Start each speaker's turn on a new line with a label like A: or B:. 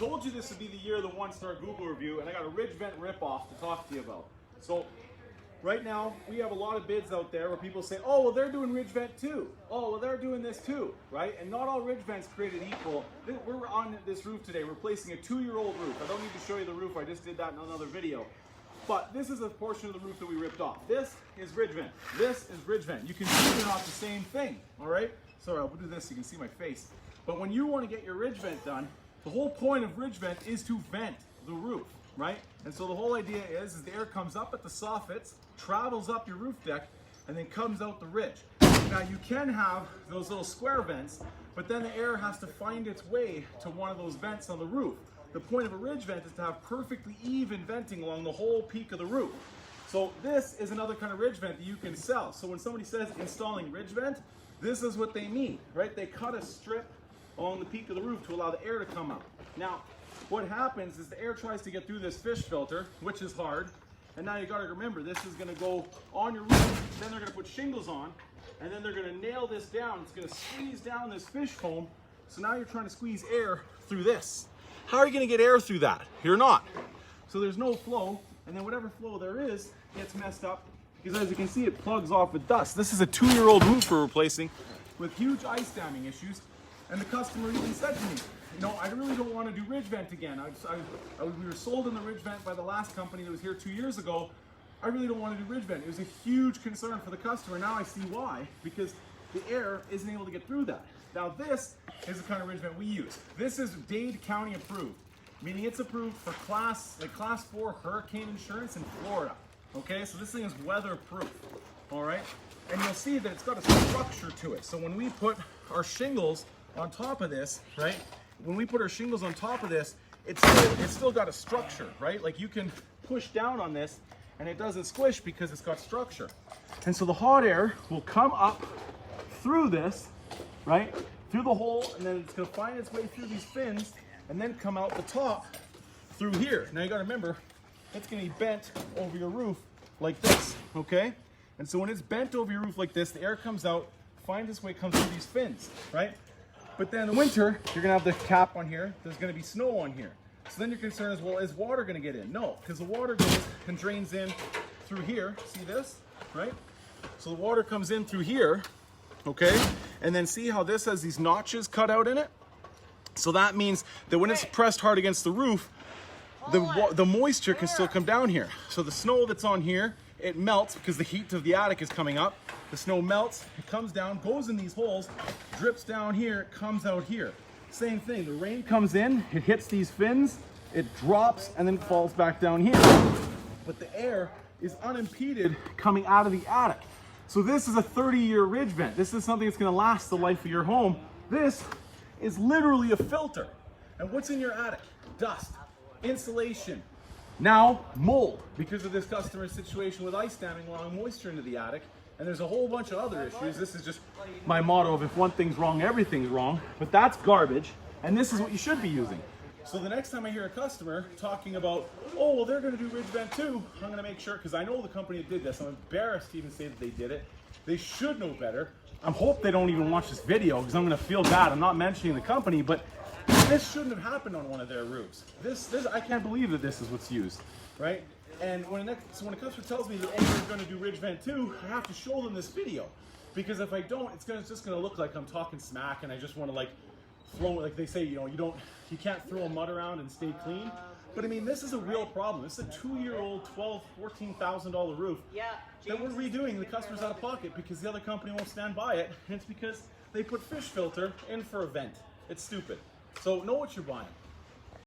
A: told you this would be the year of the 1-star Google review, and I got a ridge vent ripoff to talk to you about. So right now we have a lot of bids out there where people say, oh, well, they're doing ridge vent too. Oh, well, they're doing this too, right? And not all ridge vents created equal. We're on this roof today replacing a 2-year-old roof. I don't need to show you the roof. I just did that in another video. But this is a portion of the roof that we ripped off. This is ridge vent. This is ridge vent. You can see they're not the same thing, all right? Sorry, I'll do this so you can see my face. But when you want to get your ridge vent done, the whole point of ridge vent is to vent the roof, right? And so the whole idea is the air comes up at the soffits, travels up your roof deck, and then comes out the ridge. Now you can have those little square vents, but then the air has to find its way to one of those vents on the roof. The point of a ridge vent is to have perfectly even venting along the whole peak of the roof. So this is another kind of ridge vent that you can sell. So when somebody says installing ridge vent, this is what they mean, right? They cut a strip along the peak of the roof to allow the air to come out. Now, what happens is the air tries to get through this fish filter, which is hard. And now you gotta remember, this is gonna go on your roof, then they're gonna put shingles on, and then they're gonna nail this down. It's gonna squeeze down this fish foam. So now you're trying to squeeze air through this. How are you gonna get air through that? You're not. So there's no flow, and then whatever flow there is gets messed up, because as you can see, it plugs off with dust. This is a 2-year-old roof we're replacing with huge ice damming issues. And the customer even said to me, you know, I really don't want to do ridge vent again. We were sold in the ridge vent by the last company that was here 2 years ago. I really don't want to do ridge vent. It was a huge concern for the customer. Now I see why, because the air isn't able to get through that. Now this is the kind of ridge vent we use. This is Dade County approved, meaning it's approved for class 4 hurricane insurance in Florida. Okay, so this thing is weatherproof, all right? And you'll see that it's got a structure to it. So when we put our shingles on top of this, right? When we put our shingles on top of this, it's still got a structure, right? Like you can push down on this and it doesn't squish because it's got structure. And so the hot air will come up through this, right? Through the hole, and then it's gonna find its way through these fins and then come out the top through here. Now you gotta remember, it's gonna be bent over your roof like this, okay? And so when it's bent over your roof like this, the air comes out, finds its way, comes through these fins, right? But then in the winter, you're gonna have the cap on here, there's gonna be snow on here. So then your concern is, well, is water gonna get in? No, because the water goes and drains in through here. See this, right? So the water comes in through here, okay? And then see how this has these notches cut out in it? So that means that when it's pressed hard against the roof, the moisture can still come down here. So the snow that's on here, it melts because the heat of the attic is coming up. The snow melts, it comes down, goes in these holes, drips down here, it comes out here. Same thing, the rain comes in, it hits these fins, it drops, and then falls back down here. But the air is unimpeded coming out of the attic. So this is a 30-year ridge vent. This is something that's gonna last the life of your home. This is literally a filter. And what's in your attic? Dust, insulation, now mold, because of this customer situation with ice damming allowing moisture into the attic. And there's a whole bunch of other issues. This is just my motto of if one thing's wrong, everything's wrong. But that's garbage, and this is what you should be using. So the next time I hear a customer talking about, oh, well, they're gonna do ridge vent too, I'm gonna make sure, because I know the company that did this. I'm embarrassed to even say that they did it. They should know better. I hope they don't even watch this video, because I'm gonna feel bad. I'm not mentioning the company, but this shouldn't have happened on one of their roofs. This I can't believe that this is what's used, right? And when a customer tells me that they're going to do ridge vent too, I have to show them this video, because if I don't, it's just going to look like I'm talking smack and I just want to like throw, like they say, you know, you can't throw a mud around and stay clean. But I mean, this is a real problem. This is a 2-year-old, $14,000 roof that we're redoing. The customer's out of pocket because the other company won't stand by it, and it's because they put fish filter in for a vent. It's stupid. So know what you're buying.